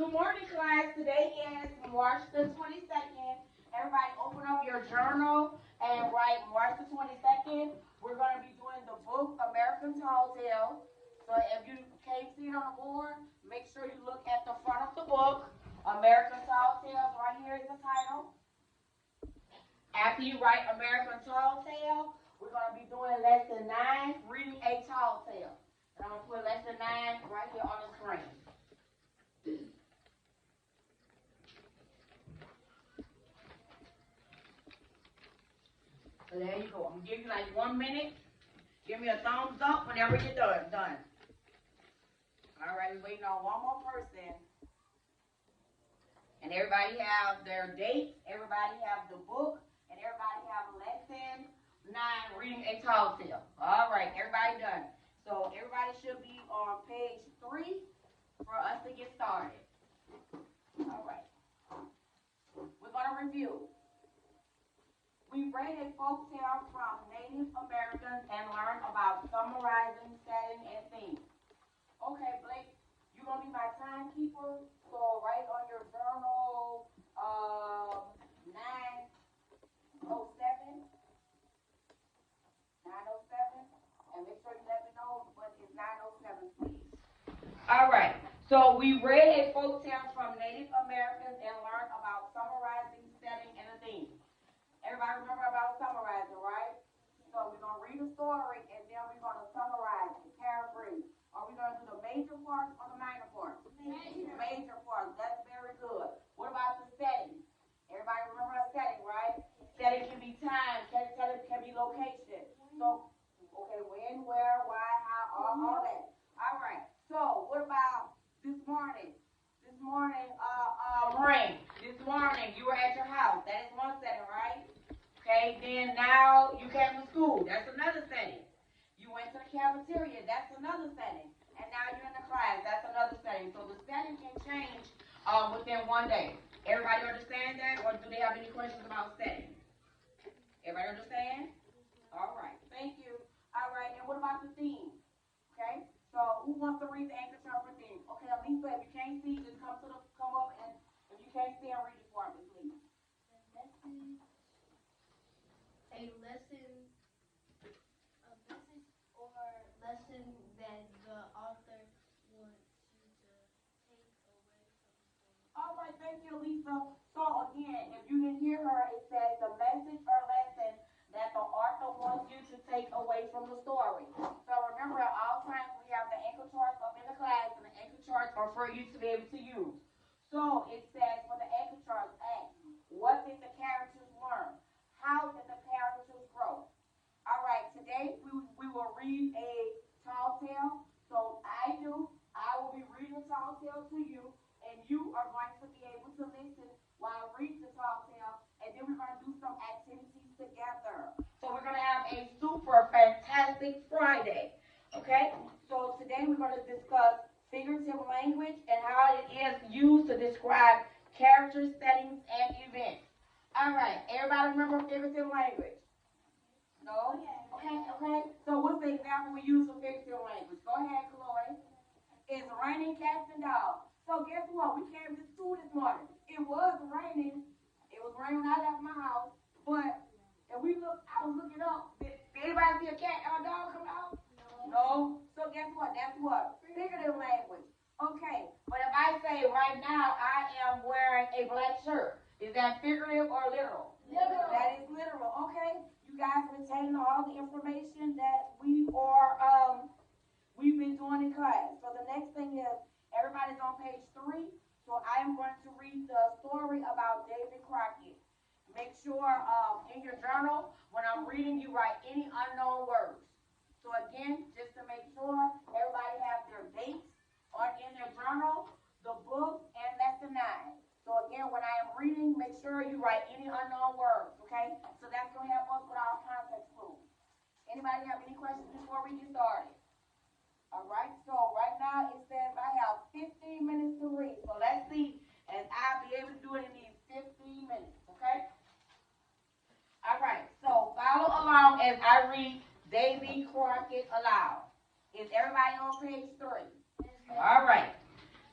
Good morning, class. Today is March the 22nd. Everybody open up your journal and write March the 22nd. We're going to be doing the book American Tall Tale. So if you can't see it on the board, make sure you look at the front of the book. American Tall Tales, right here is the title. After you write American Tall Tale, we're going to be doing lesson 9, reading a tall tale. And I'm going to put lesson 9 right here on the screen. So there you go. I'm gonna give you like 1 minute. Give me a thumbs up whenever you're done. All right, we're waiting on one more person. And everybody have their dates. Everybody have the book. And everybody have lesson 9, reading a tall tale. All right, everybody done. So everybody should be on page 3 for us to get started. All right. We're gonna review. We read a folk tale from Native Americans and learned about summarizing, setting, and theme. Okay, Blake, you're going to be my timekeeper. So write on your journal 9:07. 9:07. And make sure you let me know when it's 9:07, please. All right. So we read a folk tale from Native Americans and learned about summarizing, setting, and a theme. Everybody remember about summarizing, right? So we're going to read a story and then we're going to summarize it, paraphrase. Are we going to do the major parts or the minor parts? Major parts. That's very good. What about the setting? Everybody remember a setting, right? Setting can be time. Setting can be location. So, okay, when, where, why, how, all that. All right. So what about this morning? This morning, rain. This morning, you were at your house. That is one setting, right? Okay, then now you came to school. That's another setting. You went to the cafeteria. That's another setting. And now you're in the class. That's another setting. So the setting can change within one day. Everybody understand that? Or do they have any questions about setting? Everybody understand? All right. Thank you. All right. And what about the theme? Okay. So who wants to read the anchor chart for theme? Okay, Lisa, if you can't see, just come up, and if you can't see, read it for me, please. A lesson, a message or lesson that the author wants you to take away from the story. All right, thank you, Lisa. So again, if you didn't hear her, it says the message or lesson that the author wants you to take away from the story. So remember, at all times we have the anchor charts up in the class, and the anchor charts are for you to be able to use. So it says for the anchor charts, ask, what did the characters learn? How did the characters grow? All right, today we will read a tall tale. So I will be reading a tall tale to you, and you are going to be able to listen while I read the tall tale, and then we're going to do some activities together. So we're going to have a super fantastic Friday. Okay? So today we're going to discuss figurative language and how it is used to describe characters, settings, and events. All right, everybody remember figurative language? No? Okay. So what's the example we use for figurative language? Go ahead, Chloe. It's raining cats and dogs. So guess what? We came to school this morning. It was raining. It was raining when I left my house. But I was looking up. Did anybody see a cat or a dog come out? No. So guess what? That's what? Figurative language. Okay. But if I say right now I am wearing a black shirt, is that figurative or literal? Literal. That is literal. Okay. You guys retain all the information that we've been doing in class. So the next thing is everybody's on page 3. So I am going to read the story about David Crockett. Make sure in your journal when I'm reading you write any unknown words. So again, just to make sure everybody have their dates in their journal, the book, and lesson 9. So again, when I am reading, make sure you write any unknown words, okay? So that's going to help us with our context clues. Anybody have any questions before we get started? All right, so right now it says I have 15 minutes to read. So let's see if I'll be able to do it in these 15 minutes, okay? All right, so follow along as I read Davy Crockett aloud. Is everybody on page 3? All right.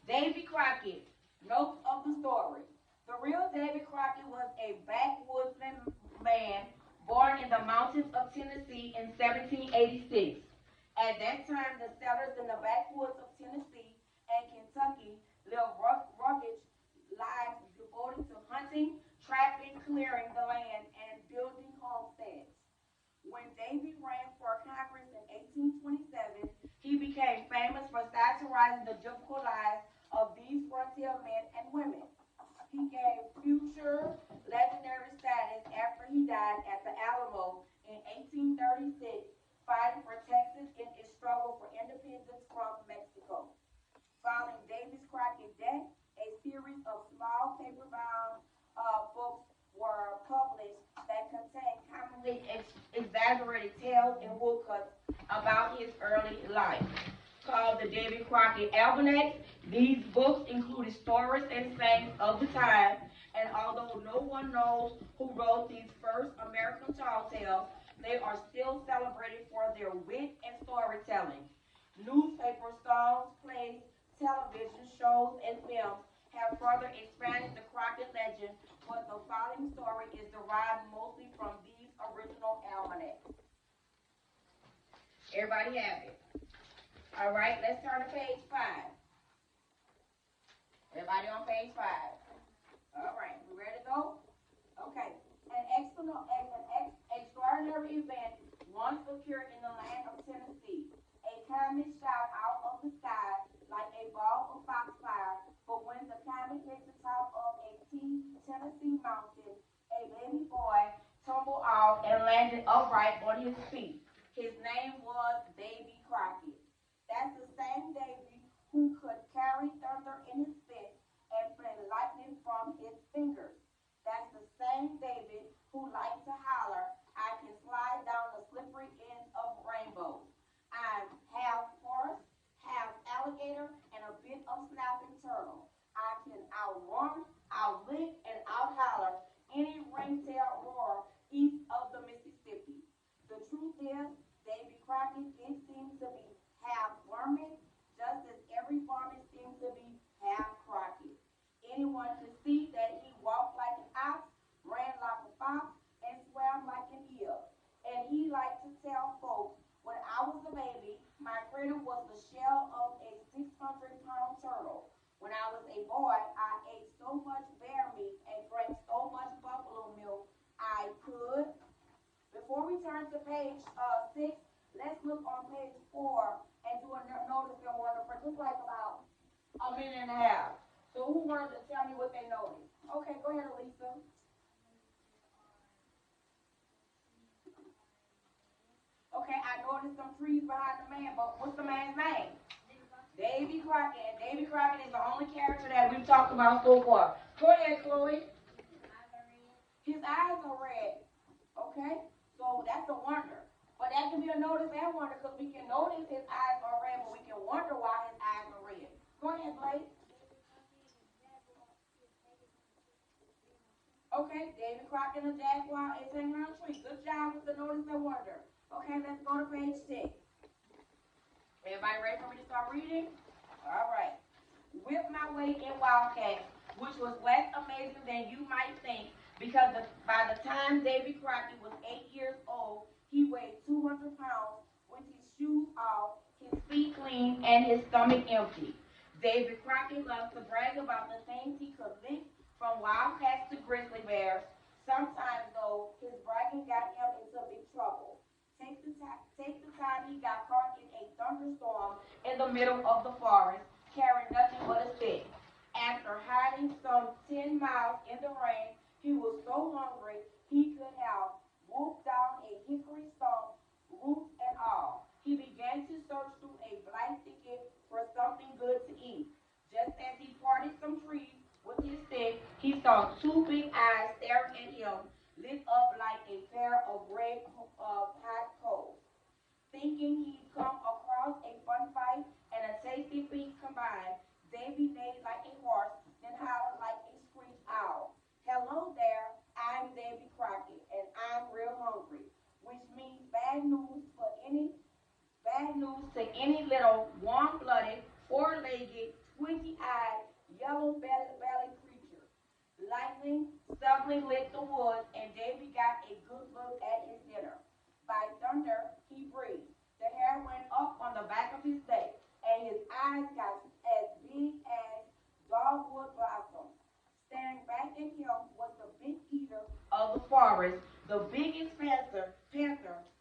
Davy Crockett Notes of the story. The real David Crockett was a backwoodsman man born in the mountains of Tennessee in 1786. At that time, the settlers in the backwoods of Tennessee and Kentucky lived rugged lives devoted to hunting, trapping, clearing the land, and building homesteads. When Davy ran for Congress in 1827, he became famous for satirizing the difficult lives of these frontier men and women. He gained future legendary status after he died at the Alamo in 1836, fighting for Texas in its struggle for independence from Mexico. Following Davis Crockett's death, a series of small paper-bound books were published that contained commonly exaggerated tales and woodcuts about his early life. Called the Davy Crockett Almanac, these books included stories and sayings of the time, and although no one knows who wrote these first American tall tales, they are still celebrated for their wit and storytelling. Newspaper songs, plays, television shows, and films have further expanded the Crockett legend, but the following story is derived mostly from these original almanacs. Everybody have it? All right, let's turn to page 5. Everybody on page 5? All right, we ready to go? Okay. Extraordinary event once occurred in the land of Tennessee. A comet shot out of the sky like a ball of foxfire, but when the comet hit the top of a Tennessee mountain, a baby boy tumbled off and landed upright on his feet. His name was Davy Crockett. That's the same Davy who could carry thunder in his fist and play lightning from his fingers. That's the same David who liked to holler, I can slide down the slippery ends of rainbows. I'm half horse, half alligator, and a bit of snapping turtle. I can outrun, outlick, and outholler any ringtail roar east of the Mississippi. The truth is, Davy Crockett did seem to be half Mormon, just as every farmer seems to be half Crockett. Anyone could see that he walked like an ox, ran like a fox, and swam like an eel. And he liked to tell folks, when I was a baby, my cradle was the shell of a 600-pound turtle. When I was a boy, I ate so much bear meat and drank so much buffalo milk, I could. Before we turn to page 6, let's look on page 4 and do a notice and wonder for just like about a minute and a half. So who wanted to tell me what they noticed? Okay, go ahead, Elisa. Okay, I noticed some trees behind the man, but what's the man's name? Davy Crockett. And Davy Crockett is the only character that we've talked about so far. Go ahead, Chloe. His eyes are red. Okay? So that's a wonder. But that can be a notice and wonder because we can notice his eyes are red, but we can wonder why his eyes are red. Go ahead, Blake. Okay, David Crockett and the Jaguar is hanging on a tree. Good job with the notice and wonder. Okay, let's go to page 6. Everybody ready for me to start reading? All right. Whip My Way in Wildcat, which was less amazing than you might think because by the time Davy Crockett was 8 years old, he weighed 200 pounds with his shoes off, his feet clean, and his stomach empty. David Crockett loves to brag about the things he could lift from wildcats to grizzly bears. Sometimes, though, his bragging got him into big trouble. Take the time he got caught in a thunderstorm in the middle of the forest, carrying nothing but a stick. After hiding some 10 miles in the rain, he was so hungry he could have wolfed down a hickory stump, roots and all. He began to search through a blight thicket for something good to eat. Just as he parted some trees with his stick, he saw two big eyes staring at him, lit up like a pair of red hot coals. Thinking he'd come across a fun fight and a tasty feast combined, Davy neighed like a horse, then hollered like a screeched owl. Hello there, I'm Davy Crockett, and I'm real hungry, which means bad news to any little warm-blooded, four-legged, squinty-eyed, yellow-bellied creature. Lightning suddenly lit the woods, and Davy got a good look at his dinner. By thunder, he breathed. The hair went up on the back of his neck, and his eyes got as big as dogwood blossoms. Staring back at him was the big eater of the forest, the biggest panther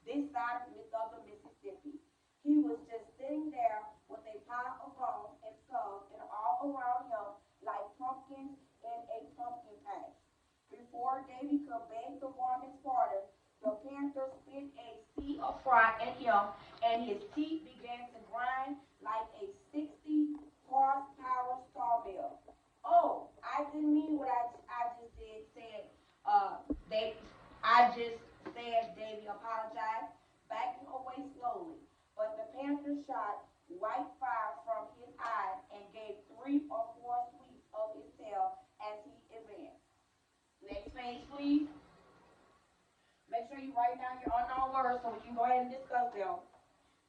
this side of the Mississippi. He was just sitting there with a pile of bones and skulls and all around him like pumpkins in a pumpkin patch. Before Davy could beg the woman's pardon, the panther spit a sea of fry at him, and his teeth began to grind like a 60 horsepower sawmill. Oh, I didn't mean what I just did, said they I just said Davy apologized, backing away slowly. But the panther shot white fire from his eyes and gave 3 or 4 sweeps of his tail as he advanced. Next page, please. Make sure you write down your unknown words so we can go ahead and discuss them.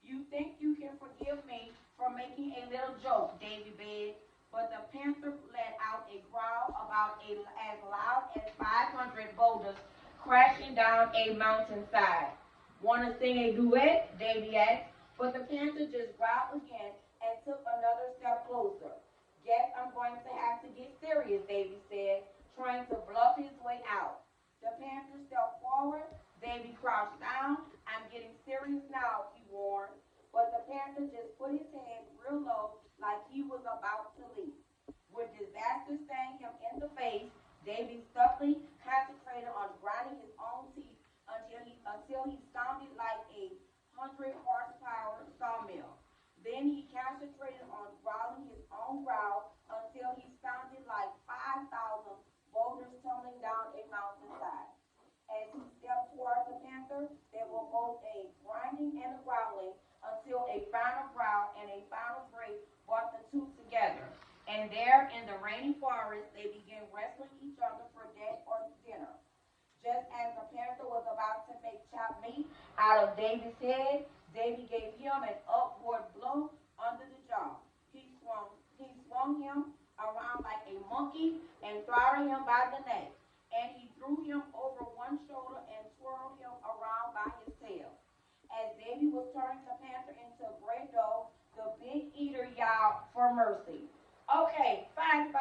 You think you can forgive me for making a little joke, Davy begged, but the panther let out a growl about as loud as 500 boulders crashing down a mountainside. Want to sing a duet? Davy asked, but the panther just growled again and took another step closer. Guess I'm going to have to get serious, Davy said, trying to bluff his way out. The panther stepped forward. Davy crouched down. I'm getting serious now, he warned. But the panther just put his head real low like he was about to leap. With disaster staring him in the face, Davy stubbornly concentrated on grinding his own teeth until he sounded like a 100 horsepower sawmill. Then he concentrated on growling his own growl until he sounded like 5,000 boulders tumbling down a mountainside. As he stepped toward the panther, there were both a grinding and a growling until a final growl and a final break brought the two together. And there in the rainy forest, they began wrestling each other for death or dinner. Just as the panther was about to make chopped meat out of Davy's head, Davy gave him an upward blow under the jaw. He swung him around like a monkey and throttled him by the neck. And he threw him over one shoulder and twirled him around by his tail. As Davy was turning the panther into gray dough, the big eater yowled for mercy. Okay, fine,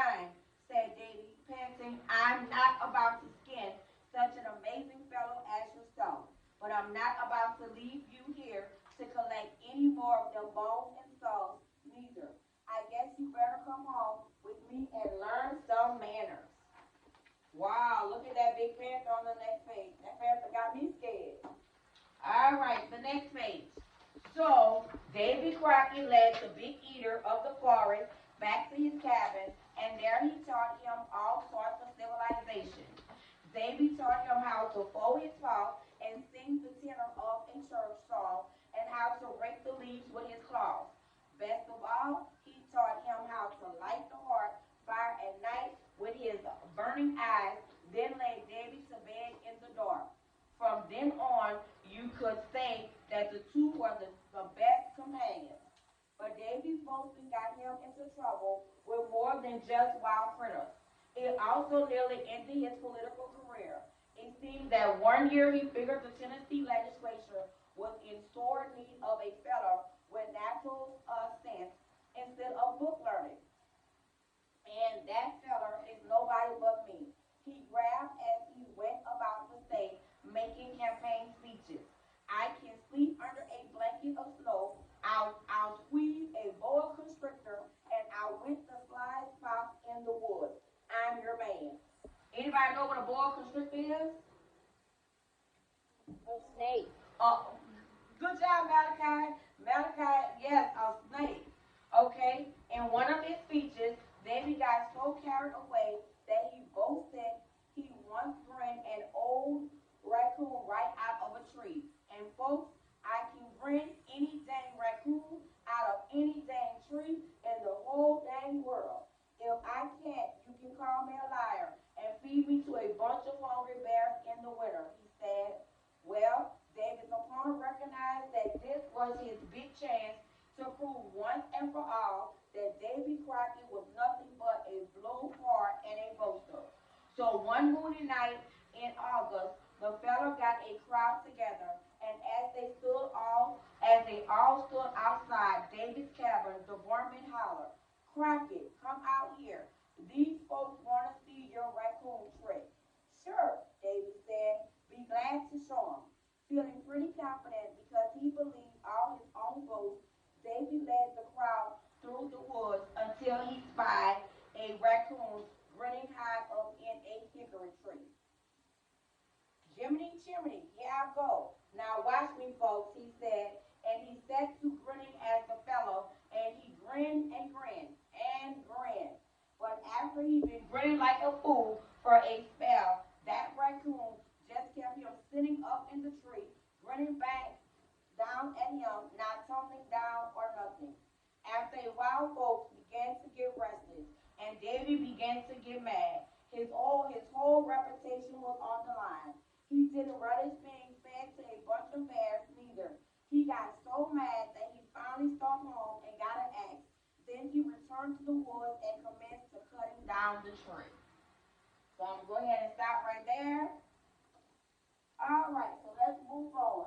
said Davy, panting. I'm not about to skin such an amazing fellow as yourself, but I'm not about to leave you here to collect any more of them bones and skulls, neither. I guess you better come home with me and learn some manners. Wow, look at that big panther on the next page. That panther got me scared. All right, the next page. So, Davy Crockett led the big eater of the forest back to his cabin, and there he taught him all sorts of civilization. Davy taught him how to fold his paw and sing the tenor of a church song, and how to rake the leaves with his claws. Best of all, he taught him how to light the hearth fire at night with his burning eyes, then laid Davy to bed in the dark. From then on, you could say that the two were the best companions. But Davy's boasting got him into trouble with more than just wild critters. It also nearly ended his political career. It seemed that one year he figured the Tennessee legislature was in sore need of a fellow with natural sense instead of book learning. And that feller is nobody but me. He grabbed as he went about the state making campaign speeches. I can sleep under a blanket of snow. I'll squeeze a boa constrictor and I'll whip the fly spots in the woods. I'm your man. Anybody know what a boa constrictor is? A snake. Uh, Good job, Malachi. Malachi, yes, a snake. Okay, in one of his speeches, Davy got so carried away that he boasted he once grinned an old raccoon right out of a tree. And folks, I can grin any dang raccoon out of any dang tree in the whole dang world. If I can't, you can call me a liar and feed me to a bunch of hungry bears in the winter, he said. Well, David's opponent recognized that this was his big chance to prove once and for all that Davy Crockett was nothing but a So one moonly night in August, the fellow got a crowd together, and as they all stood outside David's cabin, the barman hollered, "Crockett, come out here. These folks want to see your raccoon trick." "Sure," David said. "Be glad to show 'em." Feeling pretty confident because he believed all his own boasts, David led the crowd through the woods until he spied a raccoon grinning high up in a hickory tree. "Jiminy Chimney, here I go. Now watch me, folks," he said, and he set to grinning as the fellow, and he grinned and grinned and grinned. But after he'd been grinning like a fool for a spell, that raccoon just kept him sitting up in the tree, grinning back down at him, not tumbling down or nothing. After a while, folks began to get restless, and Davy began to get mad. His whole reputation was on the line. He didn't relish being fed to a bunch of bears neither. He got so mad that he finally stopped home and got an axe. Then he returned to the woods and commenced to cutting down the tree. So I'm going to go ahead and stop right there. All right, so let's move on.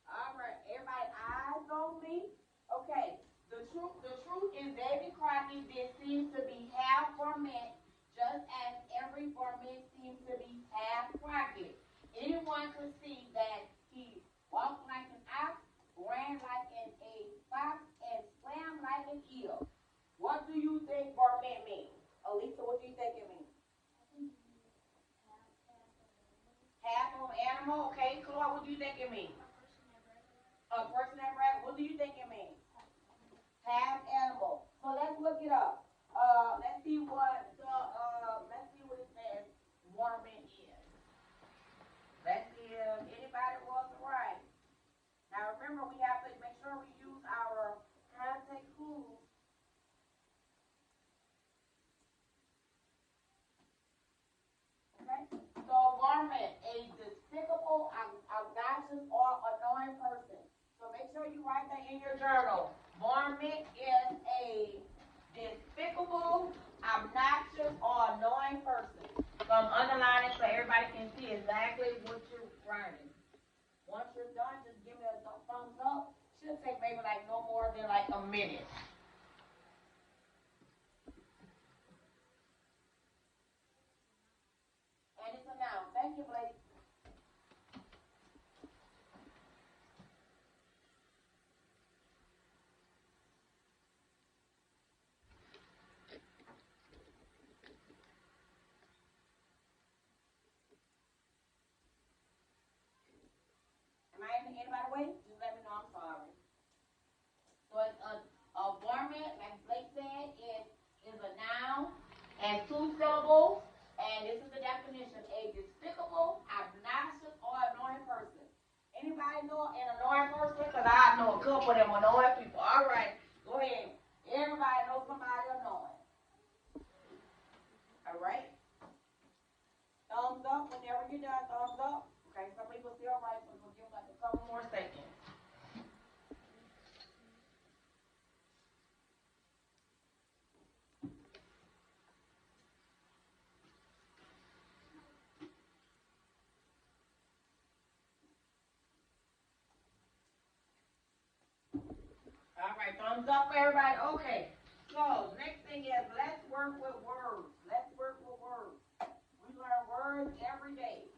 All right, everybody, eyes on me. Okay, the truth is Davy Crockett did seem to be half Barnett, just as every Barnett seems to be half Crockett. Anyone could see that he walked like an ox, ran like a fox, and swam like an eel. What do you think Barnett means? Elisa, what do you think it means? Half of an animal, okay. Claude, what do you think it means? A person that rat, what do you think it means? Half animal. So let's look it up. Let's see what it says Mormon is. Let's see if anybody was right. Now remember, we have to make sure we use our contact clues. Okay? So Mormon, a despicable, obnoxious, or annoying person. So make sure you write that in your journal. Mormon is a despicable, obnoxious, or annoying person. So I'm underlining so everybody can see exactly what you're writing. Once you're done, just give me a thumbs up. Should take maybe like no more than like a minute. And it's a noun. Thank you, Blake. Am I in anybody way? Just let me know. I'm sorry. So it's a varmint, like Blake said, is a noun and two syllables. And this is the definition: a despicable, obnoxious, or annoying person. Anybody know an annoying person? Because I know a couple of them annoying people. All right, go ahead. Everybody knows somebody annoying. All right. Thumbs up whenever you're done. Thumbs up. Okay, some people still right, so we'll give like a couple more seconds. All right, thumbs up for everybody. Okay. So next thing is let's work with words. Let's work with words. We learn words every day.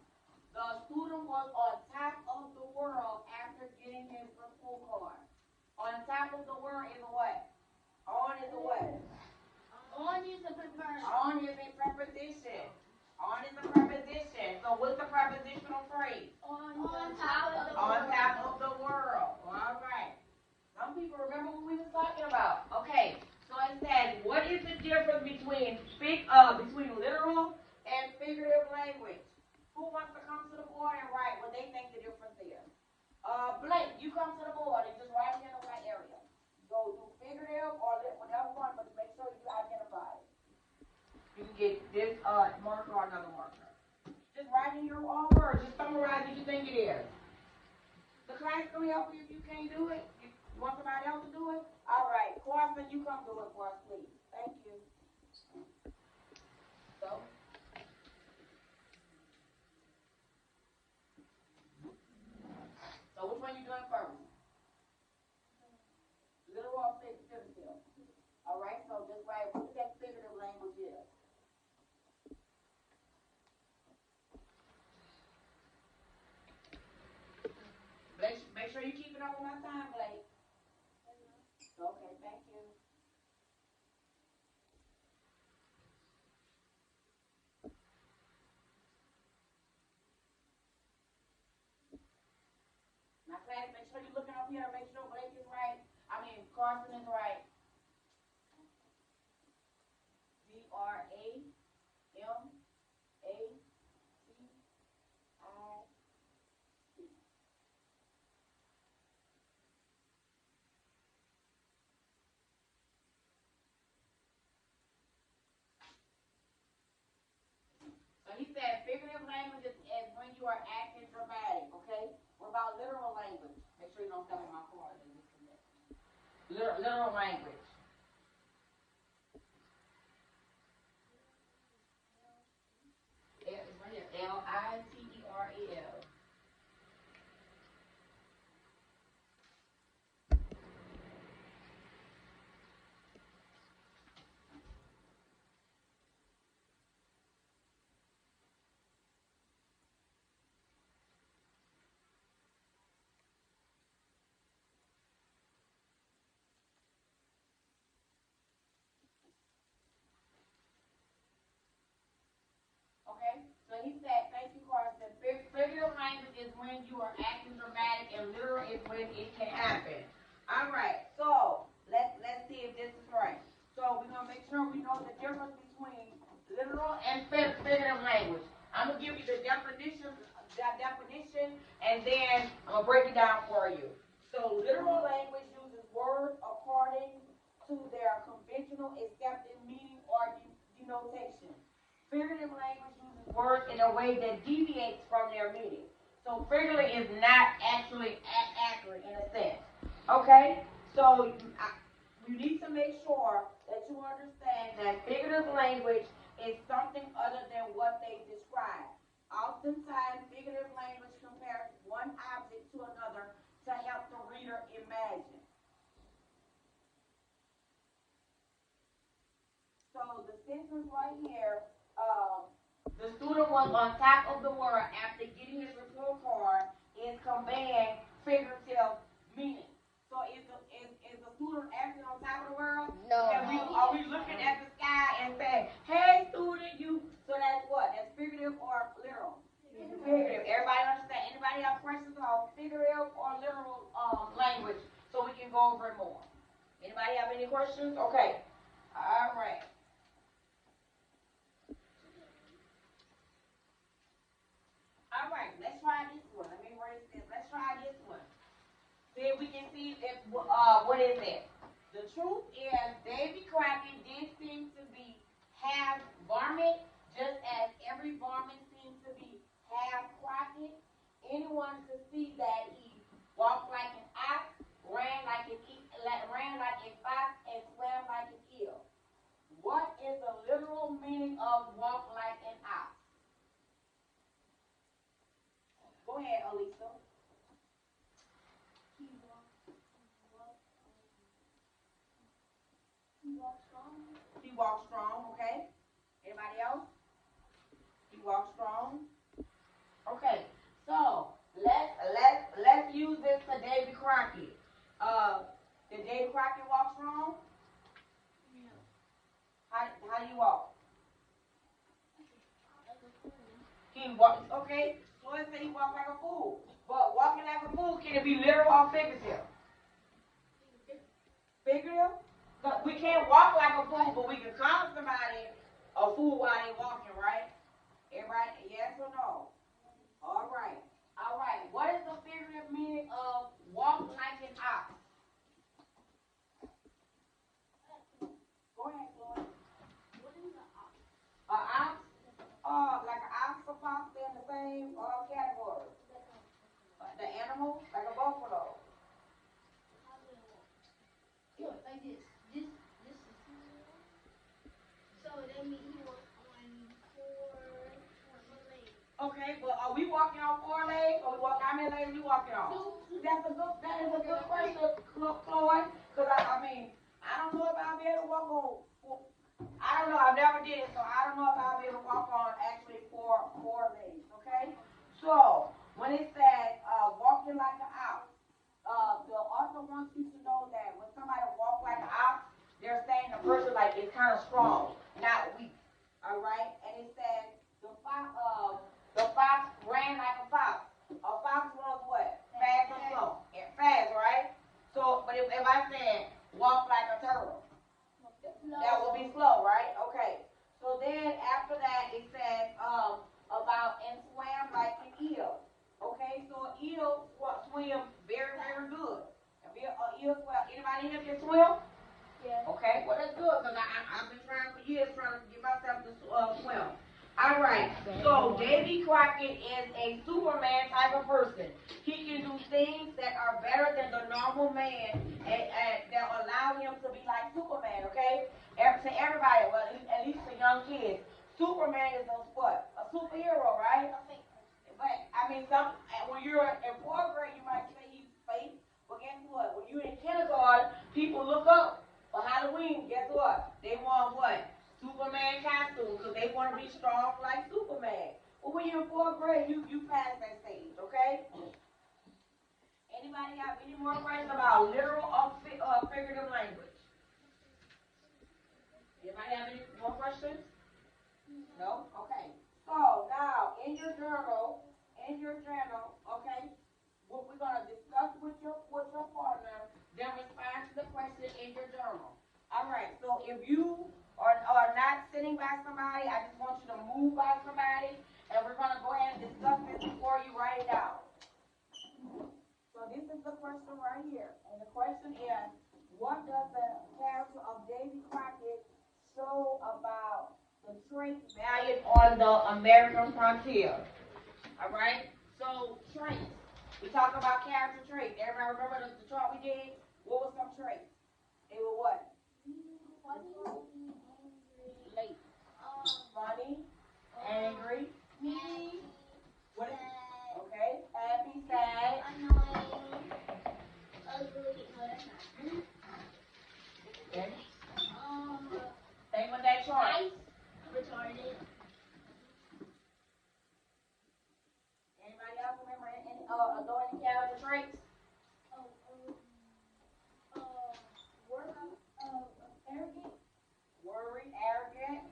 The student was on top of the world after getting his report card. On top of the world is a what? On is a what? On is a preferred. On is a preposition. On is a preposition. So what's the prepositional phrase? On top of the On world. top of the world. All right. Some people remember what we was talking about. Okay. So it says, what is the difference between literal and figurative language? Who wants to come to the board and write what they think the difference is? Blake, you come to the board and just write it in the right area. Go do figurative or whatever one, but make sure you identify it. You can get this marker or another marker. Just write in your own words. Just summarize what you think it is. The class gonna help you if you can't do it? You want somebody else to do it? All right, Carson, you come do it for us, please. Thank you. So, which one you doing first? Literal or figurative? All right, so just write what that figurative language is. Make sure you keep it up on my time, Blake. Okay, thank you. Now, class, make sure you're looking up here. Make sure Blake is right. Carson is right. Grammatic. So he said figurative language is when you are acting dramatic, okay? What about literal language? Make sure you don't tell me my card and disconnect. Literal language. It's right here. Literel. Okay? So he said, thank you, Carson. Figurative language is when you are acting dramatic, and literal is when it can happen. All right. So let's see if this is right. So we're gonna make sure we know the difference between literal and figurative language. I'm gonna give you the definition, and then I'm gonna break it down for you. So literal language uses words according to their conventional accepted meaning or denotation. Figurative language uses words in a way that deviates from their meaning. So figurative is not actually accurate in a sense. Okay? So you need to make sure that you understand that figurative language is something other than what they describe. Oftentimes, figurative language compares one object to another to help the reader imagine. So the sentence right here, the student was on top of the world after getting his report card is conveying figurative meaning. So is the student actually on top of the world? No. Are we looking at the sky and saying, hey student, you, so that's what? That's figurative or literal? Figurative. Everybody understand? Anybody have questions on figurative or literal language? So we can go over it more. Anybody have any questions? Okay. All right. All right, let's try this one. Let me erase this. Let's try this one. See if we can see if what is it? The truth is, Davy Crockett did seem to be half varmint, just as every varmint seems to be half Crockett. Anyone could see that he walked like an ox, ran like a fox, and swam like an eel. What is the literal meaning of walk like an ox? Go ahead, Elisa. He walks strong, okay? Anybody else? He walks strong. Okay, so let's use this for Davy Crockett. Did Davy Crockett walk strong? No. How do you walk? He walks, okay? So let's say he walks like a fool. But walking like a fool, can it be literal or figurative? Figurative? We can't walk like a fool, but we can call somebody a fool while they're walking, right? Everybody, yes or no? All right. All right. What is the figurative meaning of walk like an ox? Go ahead, Floyd. What is an ox? An ox? Like an ox or fox, they're in the same category. The animal, like a we walking on 4 legs, or we walk, how many legs we walking on? That is a good question, Floyd, because I mean, I don't know if I'll be able to walk on, I don't know, I've never did it, so I don't know if I'll be able to walk on actually four legs, okay? So, when it says, walking like an ox, the author wants you to know that when somebody walks like an ox, they're saying the person like is kind of strong, not weak. All right, and it says the fox ran like a fox. A fox runs what? Fast or slow? Yeah, fast, right? So, but if I said walk like a turtle, that would be slow, right? Okay. So then after that it says about and swam like an eel. Okay, so an eel swim very, very good. Eel swim. Anybody here can swim? Yeah. Okay, well that's good because I've been trying for years trying to get myself to swim. All right, so Davy Crockett is a Superman type of person. He can do things that are better than the normal man and that allow him to be like Superman, okay? To everybody, well, at least the young kids. Superman is a what? A superhero, right? But, I mean, when you're in 4th grade, you might say he's fake. But guess what? When you're in kindergarten, people look up for Halloween. Guess what? They want what? Superman costume because they want to be strong like Superman. Well, when you're in 4th grade, you pass that stage, okay? Anybody have any more questions about literal or figurative language? Anybody have any more questions? No? Okay. So now in your journal, okay, what we're gonna discuss with your partner, then respond to the question in your journal. All right. So if you are not sitting by somebody, I just want you to move by somebody, and we're gonna go ahead and discuss this before you write it down. So this is the question right here, and the question is, what does the character of Davy Crockett show about the traits valued on the American frontier? All right. So traits. We talk about character traits. Everybody remember the chart we did? What were some traits? They were what? Late. Funny. Angry. What is it? Okay. Happy. Sad. Annoying. Ugly. No, that's not. Okay. Same with that chart. Nice. Retarded. Anybody else remember any character traits? Arrogant. Worry, arrogant,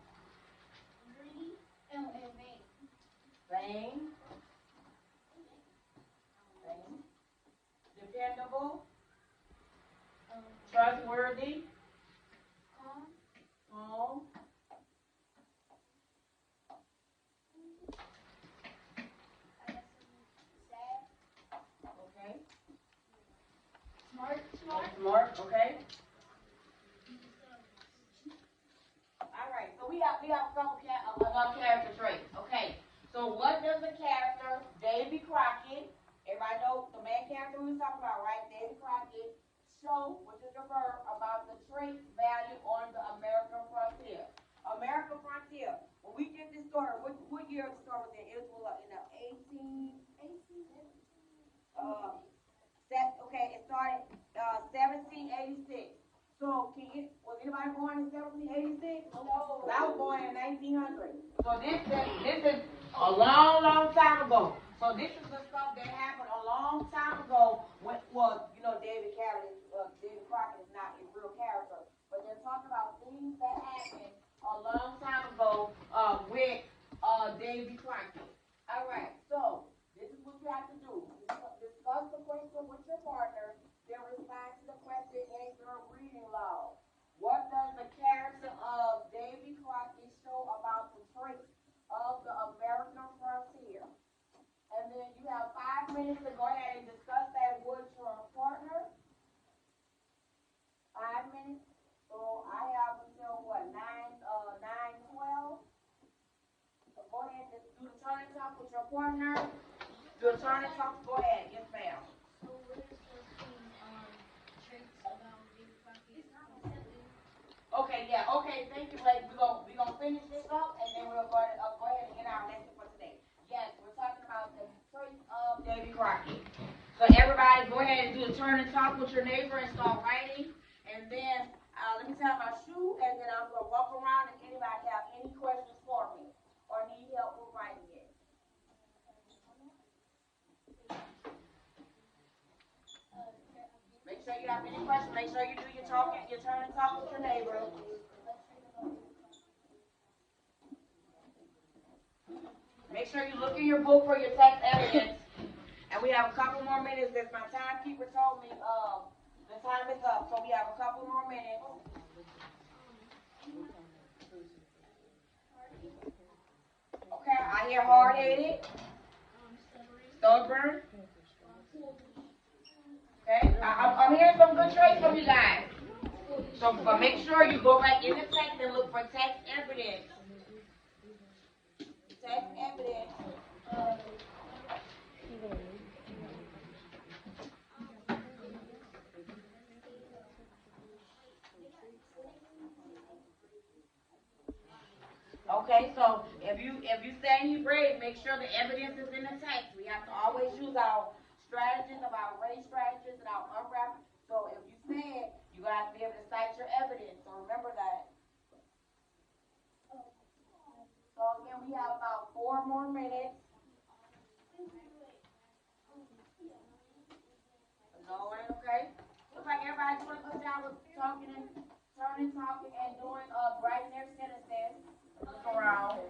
Greedy. And vain. vain, dependable, trustworthy, Calm. calm, Sad. okay, Smart. smart, okay. All right, so we have a couple enough character traits. Okay, so what does the character Davy Crockett? Everybody know the main character we was talking about, right? Davy Crockett show, which is the verb, about the traits valued on the American frontier. American frontier. When we did this story, what year the story was in? It was in the 18. It started 1786. So was anybody born in 1786? No. I was born in 1900. So this is a long, long time ago. So this is the stuff that happened a long time ago. David Crockett is not a real character, but they're talking about things that happened a long time ago with Davy Crockett. All right. So this is what you have to do. Discuss the question with your partner. Then respond to the question in your reading log. What does the character of Davy Crockett show about the traits of the American frontier? And then you have 5 minutes to go ahead and discuss that with your partner. 5 minutes. So I have until what, 9:12. So go ahead and do the turn and talk with your partner. Do the turn and talk. Go ahead. Yes, ma'am. So what is the traits about David Crockett? Okay, yeah, okay, thank you, Blake. We're gonna finish this up and then we'll go ahead and get our lesson for today. Yes, we're talking about the Crockett. So everybody go ahead and do a turn and talk with your neighbor and start writing. And then let me tie my shoe, and then I'm going to walk around if anybody have any questions for me or need help with writing it. Make sure you have any questions. Make sure you do your talking, your turn and talk with your neighbor. Make sure you look in your book for your text evidence. And we have a couple more minutes. As my timekeeper told me, the time is up. So we have a couple more minutes. Okay, I hear hard-headed, stubborn. Okay, I'm hearing some good traits from you guys. So, but make sure you go back in the text and look for text evidence. Text evidence. Okay, so if you saying you brave, make sure the evidence is in the text. We have to always use our strategies, of our race strategies, and our unwrap. So if you say it, you're gonna have to be able to cite your evidence. So remember that. So again, we have about 4 more minutes. No, okay. Looks like everybody doing a good job with talking and turning, talking, and doing writing their sentences. Look around.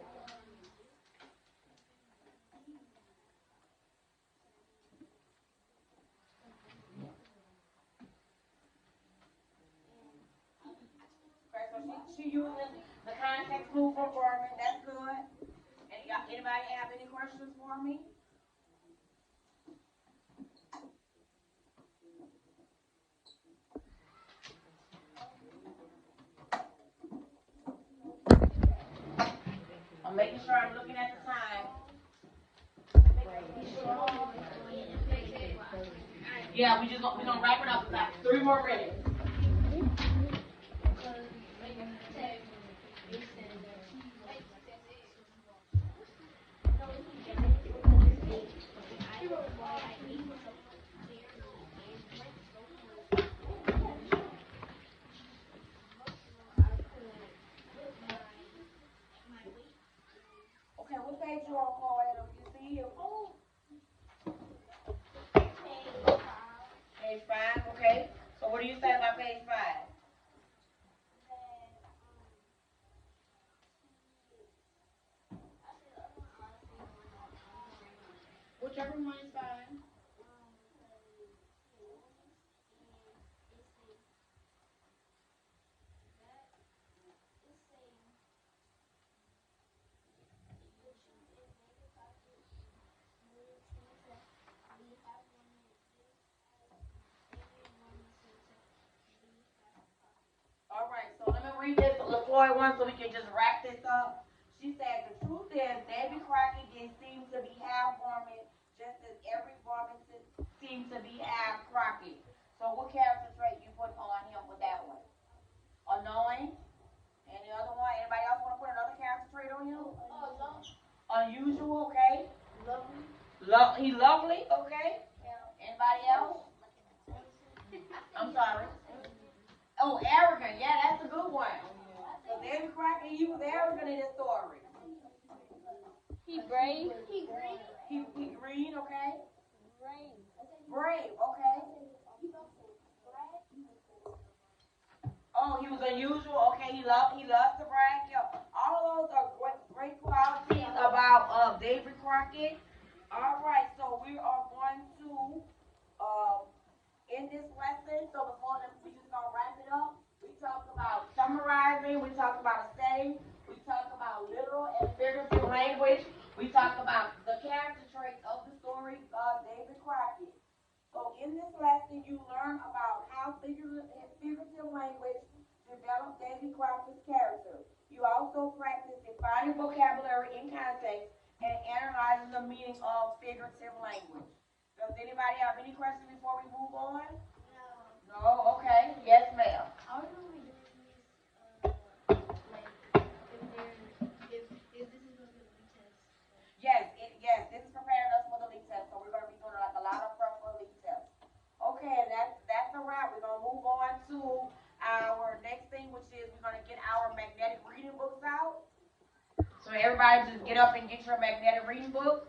Okay, so she using the context clue for Gorman. That's good. And anybody have any questions for me? I'm making sure I'm looking at the time. Yeah, we're gonna wrap it up. About 3 more minutes. Okay, what page you on, Chloe? You see you? Page 5, okay. So what do you say about page 5? Whichever one is fine. All right, so let me read this LaFloyd one so we can just wrap this up. She said, the truth is, Davy Crockett didn't seem to be half Gorman, just as every Gorman seems to be half Crockett. So what character trait you put on him with that one? Annoying? Any other one? Anybody else want to put another character trait on him? Unusual, okay. Lovely. He lovely, okay. Anybody else? I'm sorry. Oh, arrogant. Yeah, that's a good one. So Davy Crockett, he was arrogant in this story. He brave. He green, okay. Brave, okay. Oh, he was unusual. Okay, he loves to brag. Yeah, all of those are great qualities about Davy Crockett. All right, so we are going to in this lesson. So before we just gonna wrap it up. We talked about summarizing. We talked about a setting. We talked about literal and figurative language. We talked about the character traits of the story of Davy Crockett. So in this lesson, you learn about how figurative language developed Davy Crockett's character. You also practice defining vocabulary in context and analyzing the meaning of figurative language. Does anybody have any questions before we move on? No. No? Okay. Yes, ma'am. How are we doing this? Like, if this is going to be a test. Yes, this is preparing us for the leak test. So we're going to be doing like a lot So everybody just get up and get your magnetic reading book.